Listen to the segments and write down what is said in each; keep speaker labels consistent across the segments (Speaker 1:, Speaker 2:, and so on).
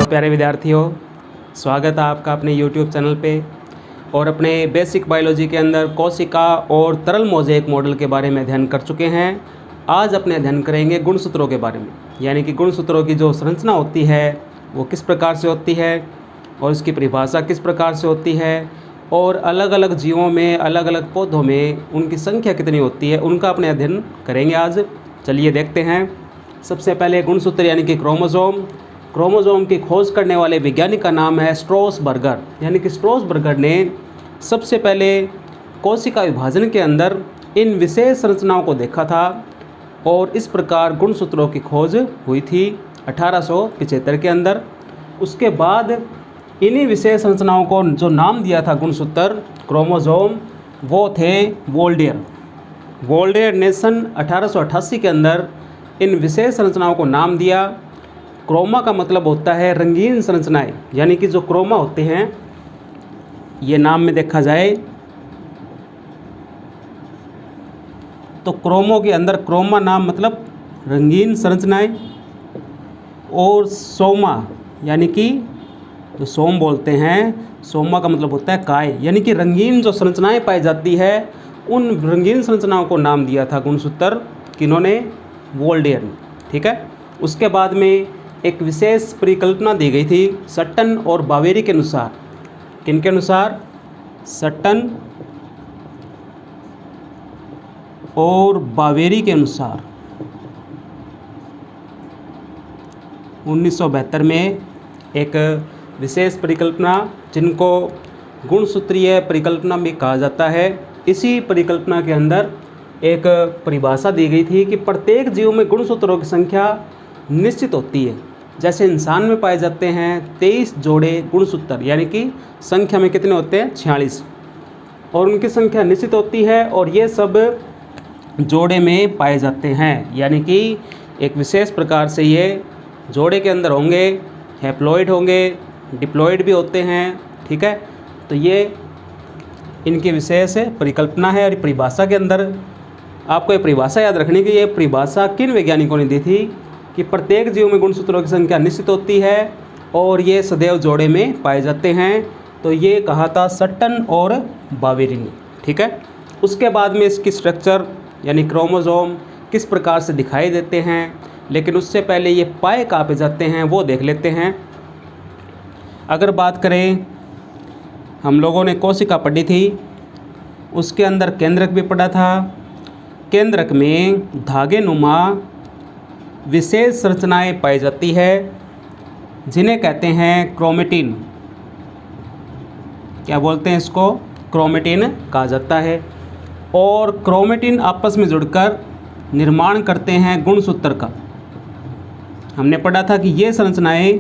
Speaker 1: प्यारे विद्यार्थियों, स्वागत है आपका अपने YouTube चैनल पे। और अपने बेसिक बायोलॉजी के अंदर कोशिका और तरल मोज़ेक मॉडल के बारे में अध्ययन कर चुके हैं। आज अपने अध्ययन करेंगे गुणसूत्रों के बारे में, यानी कि गुणसूत्रों की जो संरचना होती है वो किस प्रकार से होती है और इसकी परिभाषा किस प्रकार से होती है, और अलग अलग जीवों में, अलग अलग पौधों में उनकी संख्या कितनी होती है, उनका अपने अध्ययन करेंगे आज। चलिए देखते हैं। सबसे पहले गुणसूत्र यानी कि क्रोमोसोम। क्रोमोसोम की खोज करने वाले वैज्ञानिक का नाम है स्ट्रॉसबर्गर, यानी कि स्ट्रॉसबर्गर ने सबसे पहले कोशिका विभाजन के अंदर इन विशेष संरचनाओं को देखा था और इस प्रकार गुणसूत्रों की खोज हुई थी 1875 के अंदर। उसके बाद इन्हीं विशेष संरचनाओं को जो नाम दिया था गुणसूत्र क्रोमोसोम, वो थे वोल्डेयर। वोल्डेयर ने सन 1888 के अंदर इन विशेष संरचनाओं को नाम दिया। क्रोमा का मतलब होता है रंगीन संरचनाएं, यानी कि जो क्रोमा होते हैं, ये नाम में देखा जाए तो क्रोमो के अंदर क्रोमा नाम मतलब रंगीन संरचनाएं, और सोमा यानी कि जो सोम बोलते हैं, सोमा का मतलब होता है काय, यानी कि रंगीन जो संरचनाएं पाई जाती है, उन रंगीन संरचनाओं को नाम दिया था गुणसूत्र किन्होंने, वोल्डेयर ने। ठीक है। उसके बाद में एक विशेष परिकल्पना दी गई थी सट्टन और बावेरी के अनुसार। किनके अनुसार? सट्टन और बावेरी के अनुसार 1972 में एक विशेष परिकल्पना, जिनको गुणसूत्रीय परिकल्पना भी कहा जाता है, इसी परिकल्पना के अंदर एक परिभाषा दी गई थी कि प्रत्येक जीव में गुणसूत्रों की संख्या निश्चित होती है। जैसे इंसान में पाए जाते हैं 23 जोड़े गुणसूत्र, यानी कि संख्या में कितने होते हैं? 46, और उनकी संख्या निश्चित होती है और ये सब जोड़े में पाए जाते हैं, यानी कि एक विशेष प्रकार से ये जोड़े के अंदर होंगे, हैप्लॉइड होंगे, डिप्लॉइड भी होते हैं। ठीक है। तो ये इनकी विशेष परिकल्पना है। और परिभाषा के अंदर आपको ये परिभाषा याद रखनी कि ये परिभाषा किन वैज्ञानिकों ने दी थी कि प्रत्येक जीव में गुणसूत्रों की संख्या निश्चित होती है और ये सदैव जोड़े में पाए जाते हैं। तो ये कहा था सट्टन और बावेरी ने। ठीक है। उसके बाद में इसकी स्ट्रक्चर यानी क्रोमोसोम किस प्रकार से दिखाई देते हैं, लेकिन उससे पहले ये पाए कहाँ पे जाते हैं वो देख लेते हैं। अगर बात करें, हम लोगों ने कोशिका पढ़ी थी, उसके अंदर केंद्रक भी पढ़ा था। केंद्रक में धागे नुमा विशेष संरचनाएं पाई जाती है, जिन्हें कहते हैं क्रोमेटिन। क्या बोलते हैं इसको? क्रोमेटिन कहा जाता है। और क्रोमेटिन आपस में जुड़कर निर्माण करते हैं गुणसूत्र का। हमने पढ़ा था कि ये संरचनाएं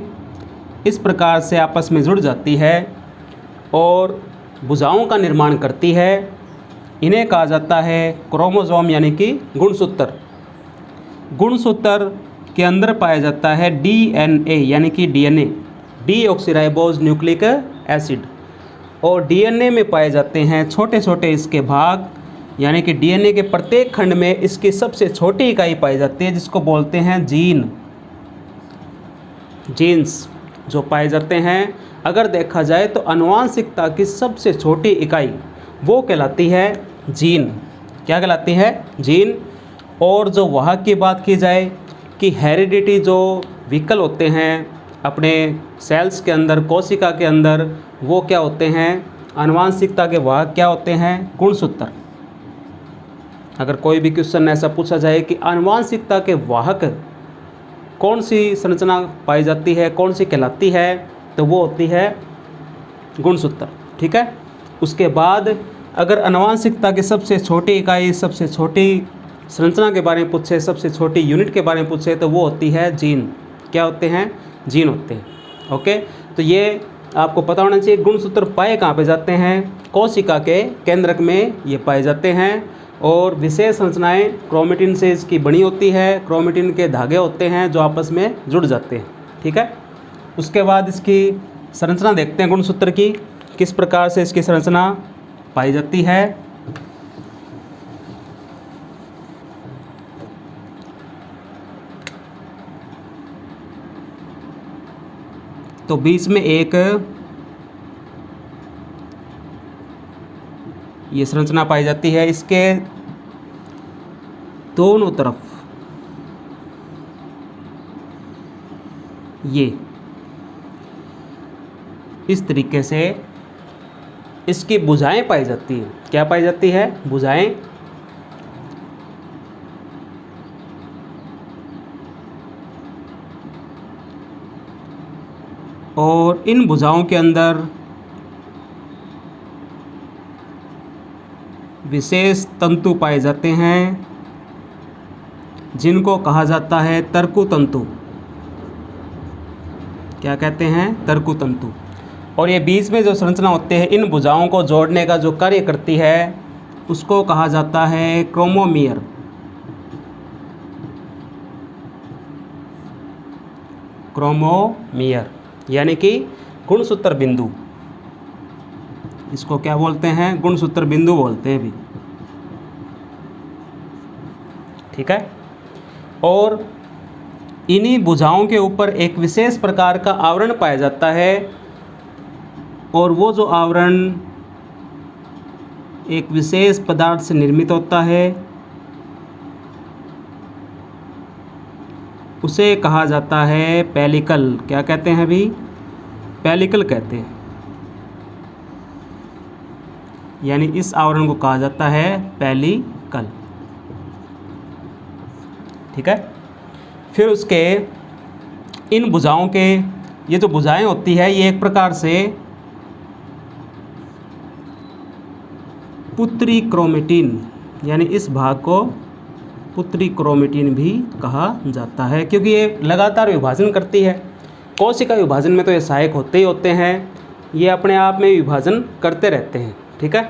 Speaker 1: इस प्रकार से आपस में जुड़ जाती है और भुजाओं का निर्माण करती है। इन्हें कहा जाता है क्रोमोसोम, यानी कि गुणसूत्र। गुणसूत्र के अंदर पाया जाता है डीएनए, यानी कि डीएनए, डीऑक्सीराइबोज न्यूक्लिक एसिड। और डीएनए में पाए जाते हैं छोटे छोटे इसके भाग, यानी कि डीएनए के प्रत्येक खंड में इसकी सबसे छोटी इकाई पाई जाती है, जिसको बोलते हैं जीन। जीन्स जो पाए जाते हैं, अगर देखा जाए तो आनुवांशिकता की सबसे छोटी इकाई वो कहलाती है जीन। क्या कहलाती है? जीन। और जो वाहक की बात की जाए कि हेरिडिटी, जो विकल होते हैं अपने सेल्स के अंदर, कोशिका के अंदर, वो क्या होते हैं? आनुवांशिकता के वाहक क्या होते हैं? गुणसूत्र। अगर कोई भी क्वेश्चन ऐसा पूछा जाए कि आनुवांशिकता के वाहक कौन सी संरचना पाई जाती है, कौन सी कहलाती है, तो वो होती है गुणसूत्र। ठीक है। उसके बाद अगर आनुवांशिकता की सबसे छोटी इकाई, सबसे छोटी संरचना के बारे में पूछे, सबसे छोटी यूनिट के बारे में पूछे, तो वो होती है जीन। क्या होते हैं? जीन होते हैं। ओके। तो ये आपको पता होना चाहिए। गुणसूत्र पाए कहाँ पे जाते हैं? कोशिका के केंद्रक में ये पाए जाते हैं। और विशेष संरचनाएं क्रोमेटिन से इसकी बनी होती है। क्रोमेटिन के धागे होते हैं जो आपस में जुड़ जाते हैं। ठीक है। उसके बाद इसकी संरचना देखते हैं गुणसूत्र की, किस प्रकार से इसकी संरचना पाई जाती है। तो बीच में एक ये संरचना पाई जाती है। इसके दोनों तरफ ये इस तरीके से इसकी भुजाएं पाई जाती हैं। क्या पाई जाती है? भुजाएं। और इन भुजाओं के अंदर विशेष तंतु पाए जाते हैं जिनको कहा जाता है तर्कु तंतु। क्या कहते हैं? तर्कु तंतु। और ये बीच में जो संरचना होते हैं, इन भुजाओं को जोड़ने का जो कार्य करती है उसको कहा जाता है क्रोमोमियर। क्रोमोमियर यानी कि गुणसूत्र बिंदु। इसको क्या बोलते हैं? गुणसूत्र बिंदु बोलते हैं भी। ठीक है। और इन्हीं भुजाओं के ऊपर एक विशेष प्रकार का आवरण पाया जाता है, और वो जो आवरण एक विशेष पदार्थ से निर्मित होता है उसे कहा जाता है पेलिकल। क्या कहते हैं अभी? पेलिकल कहते हैं। यानी इस आवरण को कहा जाता है पेलिकल। ठीक है। फिर उसके इन भुजाओं के ये जो भुजाएं होती है ये एक प्रकार से पुत्री क्रोमेटिन, यानी इस भाग को पुत्री क्रोमेटिन भी कहा जाता है, क्योंकि ये लगातार विभाजन करती है। कोशिका विभाजन में तो ये सहायक होते ही होते हैं, ये अपने आप में विभाजन करते रहते हैं। ठीक है।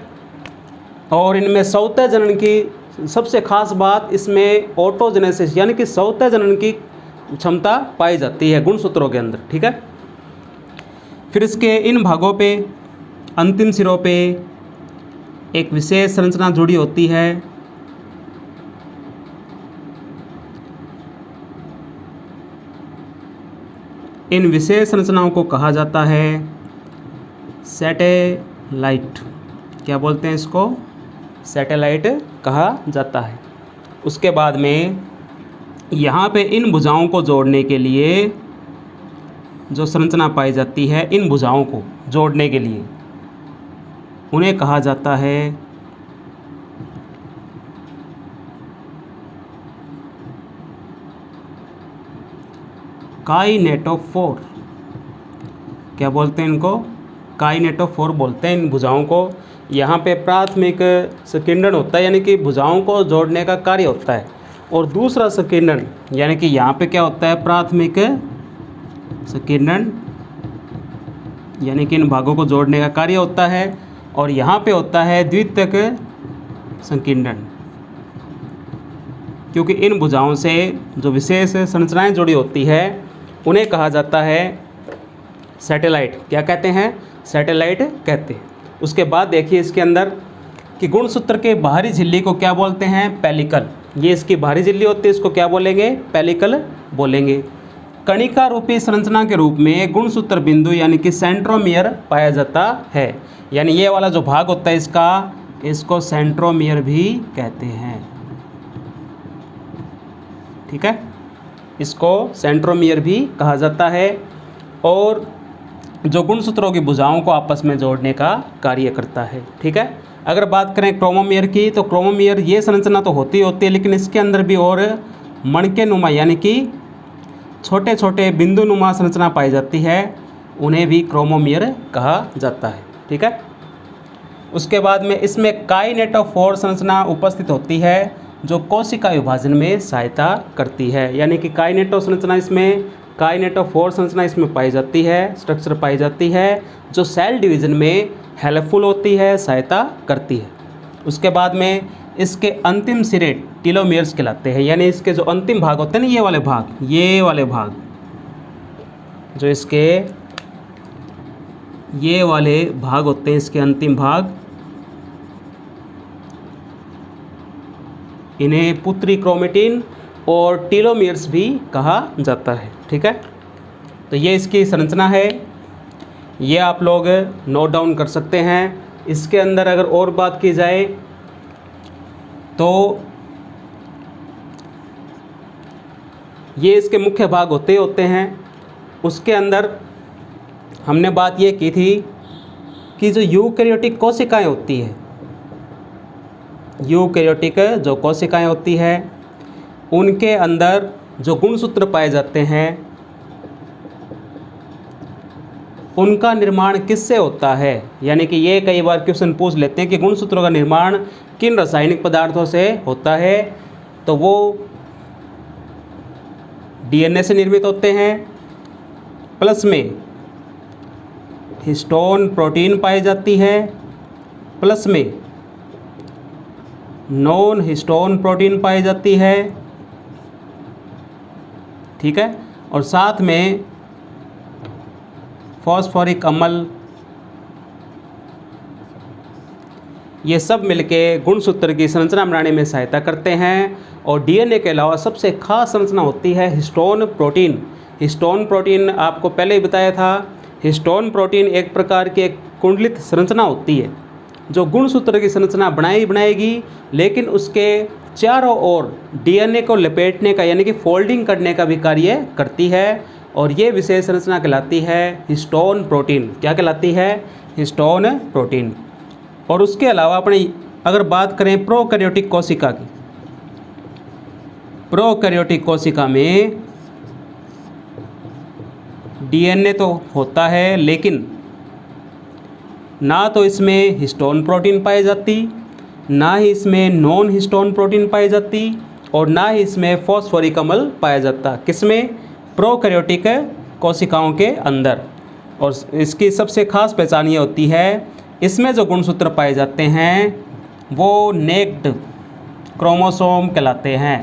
Speaker 1: और इनमें स्वतः जनन की सबसे खास बात, इसमें ऑटोजेनेसिस यानी कि स्वतः जनन की क्षमता पाई जाती है गुणसूत्रों के अंदर। ठीक है। फिर इसके इन भागों पे अंतिम सिरों पे एक विशेष संरचना जुड़ी होती है। इन विशेष संरचनाओं को कहा जाता है सैटेलाइट। क्या बोलते हैं इसको? सैटेलाइट कहा जाता है। उसके बाद में यहाँ पे इन भुजाओं को जोड़ने के लिए जो संरचना पाई जाती है, इन भुजाओं को जोड़ने के लिए उन्हें कहा जाता है काइनेटोफोर। क्या बोलते हैं इनको? काइनेटोफोर बोलते हैं इन भुजाओं को। यहाँ पे प्राथमिक संकीर्णन होता है, यानी कि भुजाओं को जोड़ने का कार्य होता है, और दूसरा संकीर्णन यानी कि यहाँ पे क्या होता है? प्राथमिक संकीर्णन यानी कि इन भागों को जोड़ने का कार्य होता है, और यहाँ पे होता है द्वितीयक संकीर्णन, क्योंकि इन भुजाओं से जो विशेष संरचनाएं जुड़ी होती है उन्हें कहा जाता है सैटेलाइट। क्या कहते हैं? सैटेलाइट कहते हैं। उसके बाद देखिए इसके अंदर कि गुणसूत्र के बाहरी झिल्ली को क्या बोलते हैं? पेलिकल। ये इसकी बाहरी झिल्ली होती है, इसको क्या बोलेंगे? पेलिकल बोलेंगे। कणिका रूपी संरचना के रूप में गुणसूत्र बिंदु यानी कि सेंट्रोमियर पाया जाता है। यानी ये वाला जो भाग होता है इसको सेंट्रोमियर भी कहते हैं। ठीक है। इसको सेंट्रोमियर भी कहा जाता है, और जो गुणसूत्रों की भुजाओं को आपस में जोड़ने का कार्य करता है। ठीक है। अगर बात करें क्रोमोमियर की, तो क्रोमोमियर ये संरचना तो होती है, लेकिन इसके अंदर भी और मणके नुमा यानी कि छोटे छोटे बिंदु नुमा संरचना पाई जाती है, उन्हें भी क्रोमोमियर कहा जाता है। ठीक है। उसके बाद में इसमें काइनेटोफोर संरचना उपस्थित होती है जो कोशिका विभाजन में सहायता करती है। यानी कि काइनेटोफोर संरचना इसमें पाई जाती है, स्ट्रक्चर पाई जाती है, जो सेल डिवीजन में हेल्पफुल होती है, सहायता करती है। उसके बाद में इसके अंतिम सिरे टीलोमियर्स कहलाते हैं। यानी इसके जो अंतिम भाग होते हैं ना, ये वाले भाग जो इसके ये वाले भाग होते हैं, इसके अंतिम भाग, इन्हें पुत्री क्रोमेटिन और टीलोमियर्स भी कहा जाता है। ठीक है। तो ये इसकी संरचना है, ये आप लोग नोट डाउन कर सकते हैं। इसके अंदर अगर और बात की जाए तो ये इसके मुख्य भाग होते हैं। उसके अंदर हमने बात ये की थी कि जो यूकैरियोटिक कोशिकाएं होती है, यूकैरियोटिक जो कोशिकाएं होती है उनके अंदर जो गुणसूत्र पाए जाते हैं उनका निर्माण किससे होता है। यानी कि ये कई बार क्वेश्चन पूछ लेते हैं कि गुणसूत्रों का निर्माण किन रासायनिक पदार्थों से होता है, तो वो डीएनए से निर्मित होते हैं, प्लस में हिस्टोन प्रोटीन पाई जाती है, प्लस में नॉन हिस्टोन प्रोटीन पाई जाती है, ठीक है, और साथ में फॉस्फोरिक अम्ल, ये सब मिलके गुणसूत्र की संरचना बनाने में सहायता करते हैं। और डीएनए के अलावा सबसे खास संरचना होती है हिस्टोन प्रोटीन। हिस्टोन प्रोटीन आपको पहले ही बताया था, हिस्टोन प्रोटीन एक प्रकार की एक कुंडलित संरचना होती है जो गुणसूत्र की संरचना बनाएगी, लेकिन उसके चारों ओर डीएनए को लपेटने का यानी कि फोल्डिंग करने का भी कार्य करती है। और ये विशेष संरचना कहलाती है हिस्टोन प्रोटीन। क्या कहलाती है? Histone protein. और उसके अलावा अपने अगर बात करें प्रोकैरियोटिक कोशिका की, प्रोकैरियोटिक कोशिका में डीएनए तो होता है, लेकिन ना तो इसमें हिस्टोन प्रोटीन पाई जाती, ना ही इसमें नॉन हिस्टोन प्रोटीन पाई जाती, और ना ही इसमें फॉस्फोरिक अम्ल पाया जाता। किसमें? प्रोकैरियोटिक कोशिकाओं के अंदर। और इसकी सबसे खास पहचान ये होती है, इसमें जो गुणसूत्र पाए जाते हैं वो नेक्ड क्रोमोसोम कहलाते हैं।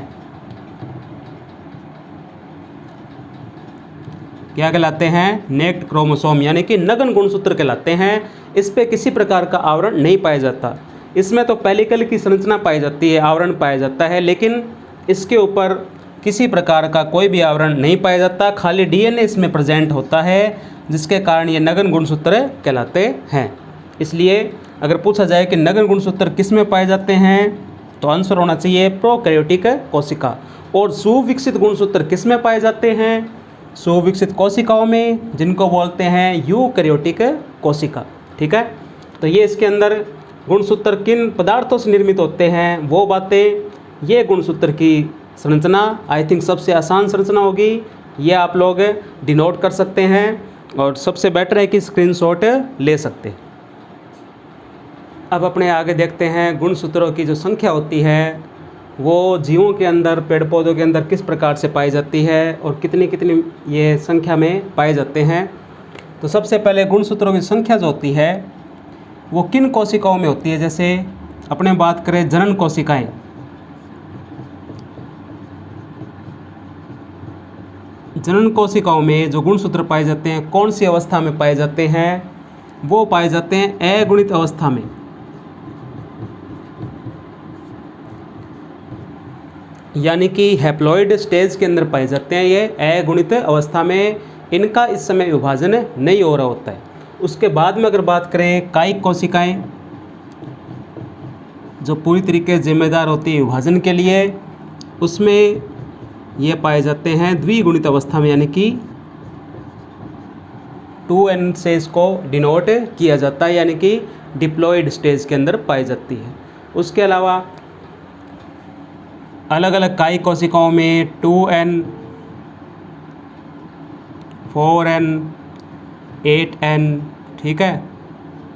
Speaker 1: क्या कहलाते हैं? नेक्ड क्रोमोसोम, यानी कि नग्न गुणसूत्र कहलाते हैं। इस पे किसी प्रकार का आवरण नहीं पाया जाता। इसमें तो पेलिकल की संरचना पाई जाती है, आवरण पाया जाता है, लेकिन इसके ऊपर किसी प्रकार का कोई भी आवरण नहीं पाया जाता, खाली डीएनए इसमें प्रेजेंट होता है, जिसके कारण ये नग्न गुणसूत्र कहलाते हैं। इसलिए अगर पूछा जाए कि नग्न गुणसूत्र किस में पाए जाते हैं, तो आंसर होना चाहिए प्रोकैरियोटिक कोशिका। और सुविकसित गुणसूत्र किस में पाए जाते हैं? सुविकसित कोशिकाओं में, जिनको बोलते हैं यूकैरियोटिक कोशिका। ठीक है, तो ये इसके अंदर गुणसूत्र किन पदार्थों से निर्मित होते हैं वो बातें, ये गुणसूत्र की संरचना आई थिंक सबसे आसान संरचना होगी, ये आप लोग डिनोट कर सकते हैं और सबसे बेटर है कि स्क्रीनशॉट ले सकते हैं। अब अपने आगे देखते हैं गुणसूत्रों की जो संख्या होती है वो जीवों के अंदर, पेड़ पौधों के अंदर किस प्रकार से पाई जाती है और कितनी कितनी ये संख्या में पाए जाते हैं। तो सबसे पहले गुणसूत्रों की संख्या जो होती है वो किन कोशिकाओं में होती है। जैसे अपने बात करें जनन कोशिकाएं, जनन कोशिकाओं में जो गुणसूत्र पाए जाते हैं कौन सी अवस्था में पाए जाते हैं? वो पाए जाते हैं अगुणित अवस्था में। यानी कि हैप्लॉइड स्टेज के अंदर पाए जाते हैं। ये अगुणित अवस्था में, इनका इस समय विभाजन नहीं हो रहा होता है। उसके बाद में अगर बात करें कायिक कोशिकाएं, जो पूरी तरीके से जिम्मेदार होती है विभाजन के लिए, उसमें ये पाए जाते हैं द्विगुणित अवस्था में, यानी कि 2n से इसको डिनोट किया जाता है, यानी कि डिप्लॉइड स्टेज के अंदर पाई जाती है। उसके अलावा अलग अलग कायिक कोशिकाओं में 2n, 4n, 8n, ठीक है,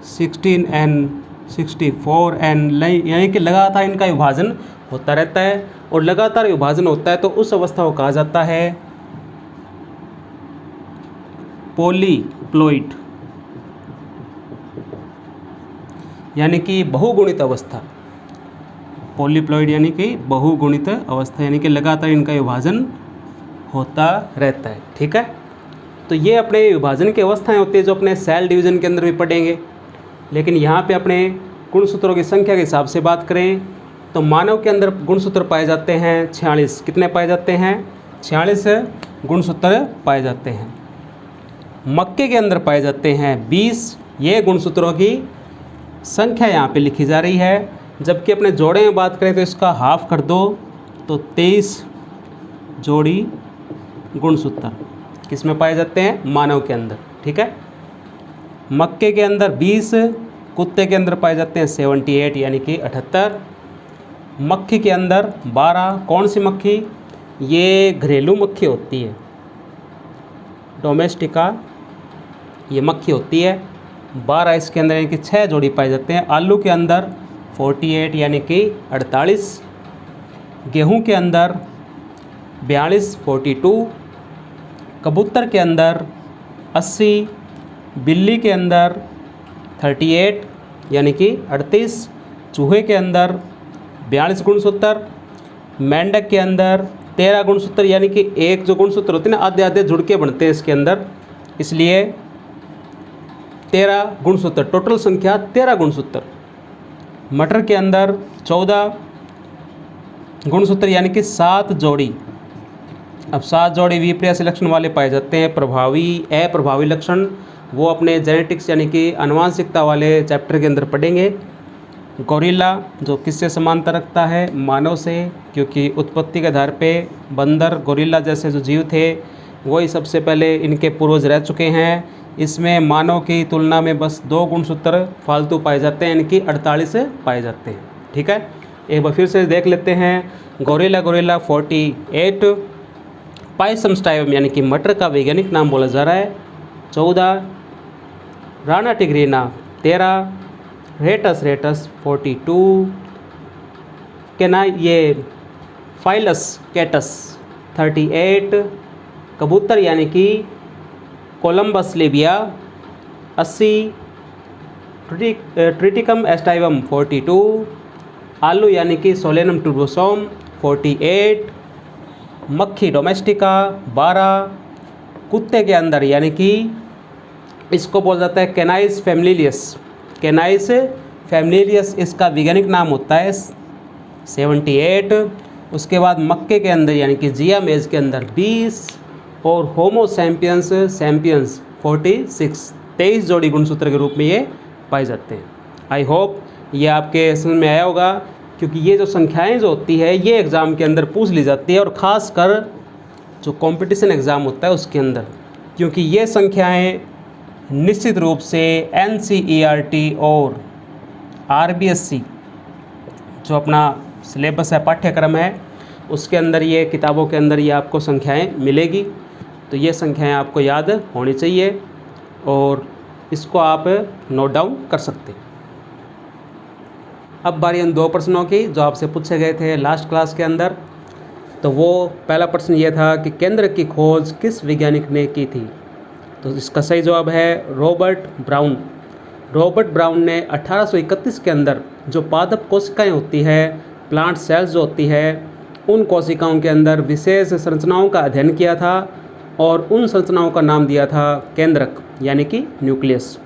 Speaker 1: 16n, 64n, यानी कि लगातार इनका विभाजन होता रहता है। और लगातार विभाजन होता है तो उस अवस्था को कहा जाता है पॉलीप्लॉइड, यानी कि बहुगुणित अवस्था। पॉलीप्लॉइड यानी कि बहुगुणित अवस्था, यानी कि लगातार इनका विभाजन होता रहता है। ठीक है, तो ये अपने विभाजन की अवस्थाएं होती है जो अपने सेल डिवीज़न के अंदर भी पढ़ेंगे। लेकिन यहाँ पे अपने गुणसूत्रों की संख्या के हिसाब से बात करें तो मानव के अंदर गुणसूत्र पाए जाते हैं 46। कितने पाए जाते हैं? 46 गुणसूत्र पाए जाते हैं। मक्के के अंदर पाए जाते हैं 20। ये गुणसूत्रों की संख्या यहाँ पे लिखी जा रही है। जबकि अपने जोड़े में बात करें तो इसका हाफ कर दो तो 23 जोड़ी गुणसूत्र किस में पाए जाते हैं? मानव के अंदर। ठीक है, मक्के के अंदर 20, कुत्ते के अंदर पाए जाते हैं 78 यानी कि 78। मक्खी के अंदर 12। कौन सी मक्खी? ये घरेलू मक्खी होती है, डोमेस्टिका ये मक्खी होती है। 12 इसके अंदर यानी कि 6 जोड़ी पाए जाते हैं। आलू के अंदर 48 यानी कि 48। गेहूं के अंदर 42 42। कबूतर के अंदर 80। बिल्ली के अंदर 38 यानी कि 38। चूहे के अंदर 42 गुणसूत्र। मेंढक के अंदर 13 गुणसूत्र यानी कि एक जो गुणसूत्र होते हैं ना आधे आधे जुड़ के बनते हैं इसके अंदर, इसलिए 13 गुणसूत्र, टोटल संख्या 13 गुणसूत्र। मटर के अंदर 14 गुणसूत्र यानी कि 7 जोड़ी। अब 7 जोड़ी विपर्यासी लक्षण वाले पाए जाते हैं। प्रभावी अप्रभावी लक्षण वो अपने जेनेटिक्स यानी कि आनुवांशिकता वाले चैप्टर के अंदर पढ़ेंगे। गोरिल्ला जो किससे समानता रखता है? मानव से, क्योंकि उत्पत्ति के आधार पे बंदर गोरिल्ला जैसे जो जीव थे वही सबसे पहले इनके पूर्वज रह चुके हैं। इसमें मानव की तुलना में बस 2 गुणसूत्र फालतू पाए जाते हैं, इनकी 48 पाए जाते हैं। ठीक है, एक बार फिर से देख लेते हैं। गोरिल्ला 48। पायसमस्टाइवम यानी कि मटर का वैज्ञानिक नाम बोला जा रहा है 14। राना टिग्रीना 13। रेटस 42। केना ये फाइलस कैटस 38। कबूतर यानी कि कोलंबस लेबिया 80। ट्रिटिकम एस्टाइवम 42। आलू यानी कि सोलेनम टूबोसोम 48। मक्खी डोमेस्टिका 12। कुत्ते के अंदर यानी कि इसको बोला जाता है कैनाइस फैमिलियस। कैनाइस फैमिलियस इसका वैज्ञानिक नाम होता है 78। उसके बाद मक्के के अंदर यानी कि जिया मेज के अंदर 20 और होमो सैम्पियंस 46, 23 जोड़ी गुणसूत्र के रूप में ये पाए जाते हैं। आई होप ये आपके समझ में आया होगा, क्योंकि ये जो संख्याएं जो होती है ये एग्ज़ाम के अंदर पूछ ली जाती है, और ख़ास कर जो कंपटीशन एग्ज़ाम होता है उसके अंदर, क्योंकि ये संख्याएं निश्चित रूप से NCERT और RBSC जो अपना सिलेबस है, पाठ्यक्रम है, उसके अंदर ये किताबों के अंदर ये आपको संख्याएं मिलेगी। तो ये संख्याएं आपको याद होनी चाहिए और इसको आप नोट डाउन कर सकते हैं। अब बारी उन 2 प्रश्नों की जो आपसे पूछे गए थे लास्ट क्लास के अंदर। तो वो पहला प्रश्न ये था कि केंद्र की खोज किस वैज्ञानिक ने की थी? तो इसका सही जवाब है रॉबर्ट ब्राउन। रॉबर्ट ब्राउन ने 1831 के अंदर जो पादप कोशिकाएं होती है, प्लांट सेल्स जो होती है, उन कोशिकाओं के अंदर विशेष संरचनाओं का अध्ययन किया था और उन संरचनाओं का नाम दिया था केंद्रक यानी कि न्यूक्लियस।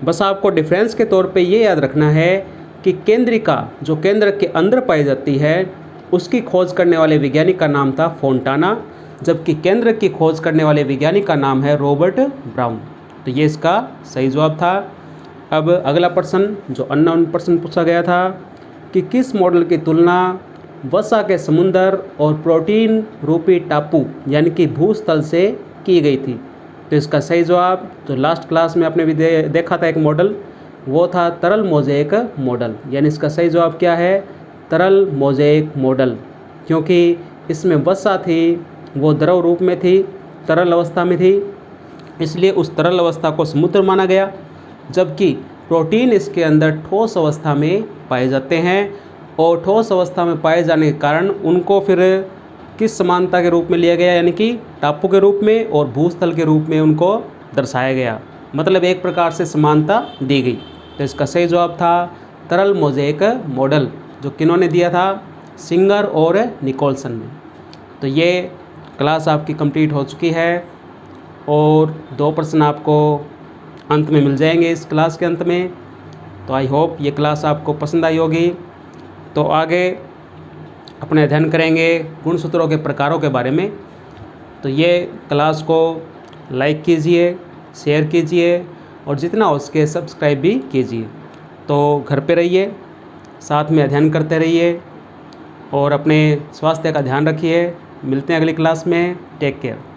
Speaker 1: बस आपको डिफरेंस के तौर पे ये याद रखना है कि केंद्रिका जो केंद्रक के अंदर पाई जाती है उसकी खोज करने वाले वैज्ञानिक का नाम था फोंटाना, जबकि केंद्रक की खोज करने वाले वैज्ञानिक का नाम है रॉबर्ट ब्राउन। तो ये इसका सही जवाब था। अब अगला प्रश्न जो अननोन प्रश्न पूछा गया था कि किस मॉडल की तुलना वसा के समुंदर और प्रोटीन रूपी टापू यानी कि भूस्थल से की गई थी? तो इसका सही जवाब तो लास्ट क्लास में आपने भी देखा था एक मॉडल, वो था तरल मोज़ेक मॉडल। यानी इसका सही जवाब क्या है? तरल मोज़ेक मॉडल, क्योंकि इसमें वसा थी वो द्रव रूप में थी, तरल अवस्था में थी, इसलिए उस तरल अवस्था को समुद्र माना गया, जबकि प्रोटीन इसके अंदर ठोस अवस्था में पाए जाते हैं और ठोस अवस्था में पाए जाने के कारण उनको फिर किस समानता के रूप में लिया गया, यानी कि टापू के रूप में और भूस्थल के रूप में उनको दर्शाया गया, मतलब एक प्रकार से समानता दी गई। तो इसका सही जवाब था तरल मोज़ेक मॉडल, जो किन्होंने दिया था? सिंगर और निकोलसन ने। तो ये क्लास आपकी कंप्लीट हो चुकी है और 2 प्रश्न आपको अंत में मिल जाएंगे इस क्लास के अंत में। तो आई होप ये क्लास आपको पसंद आई होगी। तो आगे अपने अध्ययन करेंगे गुणसूत्रों के प्रकारों के बारे में। तो ये क्लास को लाइक कीजिए शेयर कीजिए और जितना हो सके सब्सक्राइब भी कीजिए। तो घर पे रहिए, साथ में अध्ययन करते रहिए और अपने स्वास्थ्य का ध्यान रखिए। मिलते हैं अगली क्लास में। Take care.